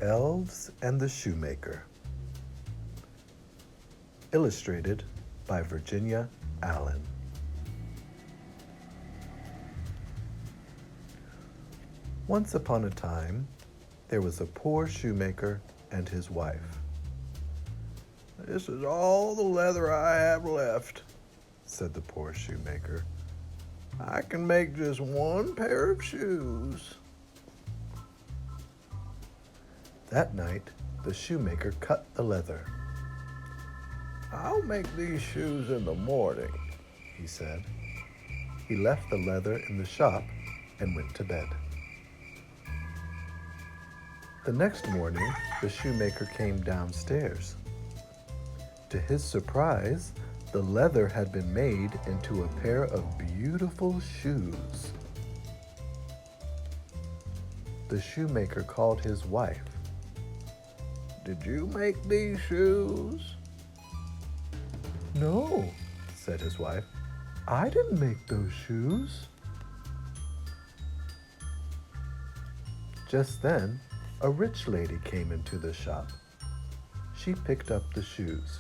Elves and the Shoemaker. Illustrated by Virginia Allen. Once upon a time, there was a poor shoemaker and his wife. "This is all the leather I have left," said the poor shoemaker. "I can make just one pair of shoes." That night, the shoemaker cut the leather. "I'll make these shoes in the morning," he said. He left the leather in the shop and went to bed. The next morning, the shoemaker came downstairs. To his surprise, the leather had been made into a pair of beautiful shoes. The shoemaker called his wife. "Did you make these shoes?" "No," said his wife. "I didn't make those shoes." Just then, a rich lady came into the shop. She picked up the shoes.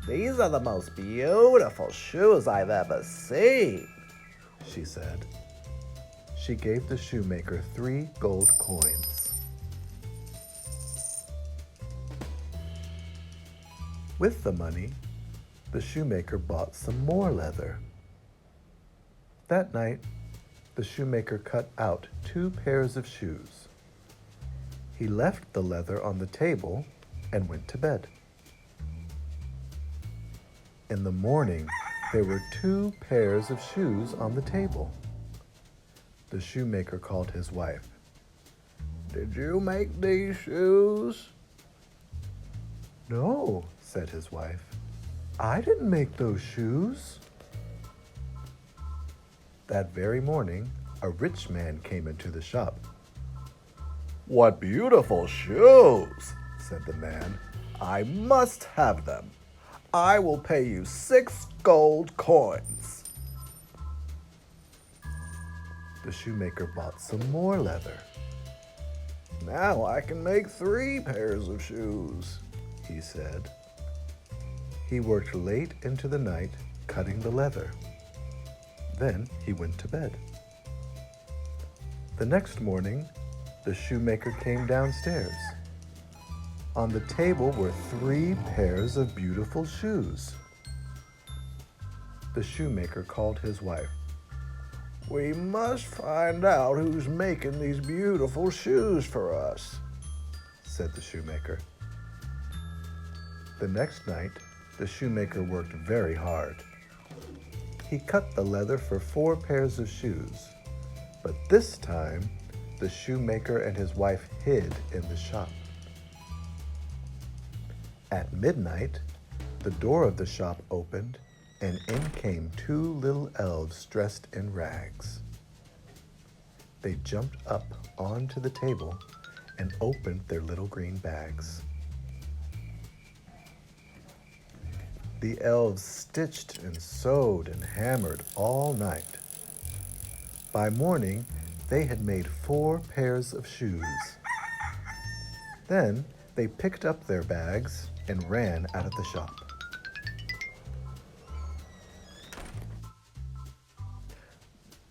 "These are the most beautiful shoes I've ever seen," she said. She gave the shoemaker 3 gold coins. With the money, the shoemaker bought some more leather. That night, the shoemaker cut out 2 pairs of shoes. He left the leather on the table and went to bed. In the morning, there were 2 pairs of shoes on the table. The shoemaker called his wife. "Did you make these shoes?" "No," said his wife. "I didn't make those shoes." That very morning, a rich man came into the shop. "What beautiful shoes," said the man. "I must have them. I will pay you 6 gold coins." The shoemaker bought some more leather. "Now I can make 3 pairs of shoes," he said. He worked late into the night cutting the leather. Then he went to bed. The next morning, the shoemaker came downstairs. On the table were 3 pairs of beautiful shoes. The shoemaker called his wife. "We must find out who's making these beautiful shoes for us," said the shoemaker. The next night, the shoemaker worked very hard. He cut the leather for 4 pairs of shoes, but this time, the shoemaker and his wife hid in the shop. At midnight, the door of the shop opened, and in came 2 little elves dressed in rags. They jumped up onto the table and opened their little green bags. The elves stitched and sewed and hammered all night. By morning, they had made 4 pairs of shoes. Then they picked up their bags and ran out of the shop.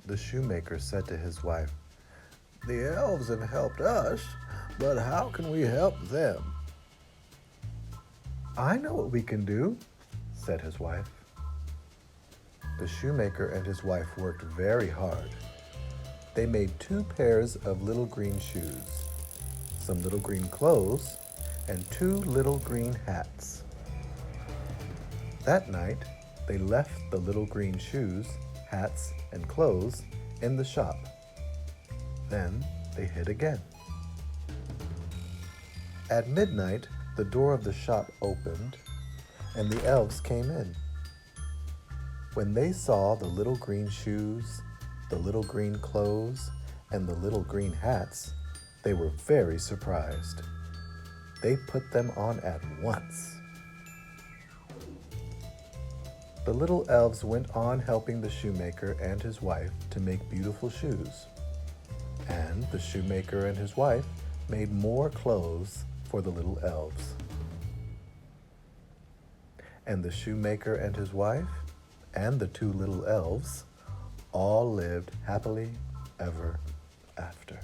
The shoemaker said to his wife, "The elves have helped us, but how can we help them?" "I know what we can do," said his wife. The shoemaker and his wife worked very hard. They made 2 pairs of little green shoes, some little green clothes, and 2 little green hats. That night, they left the little green shoes, hats, and clothes in the shop. Then they hid again. At midnight, the door of the shop opened, and the elves came in. When they saw the little green shoes, the little green clothes, and the little green hats, they were very surprised. They put them on at once. The little elves went on helping the shoemaker and his wife to make beautiful shoes. And the shoemaker and his wife made more clothes for the little elves. And the shoemaker and his wife and the two little elves all lived happily ever after.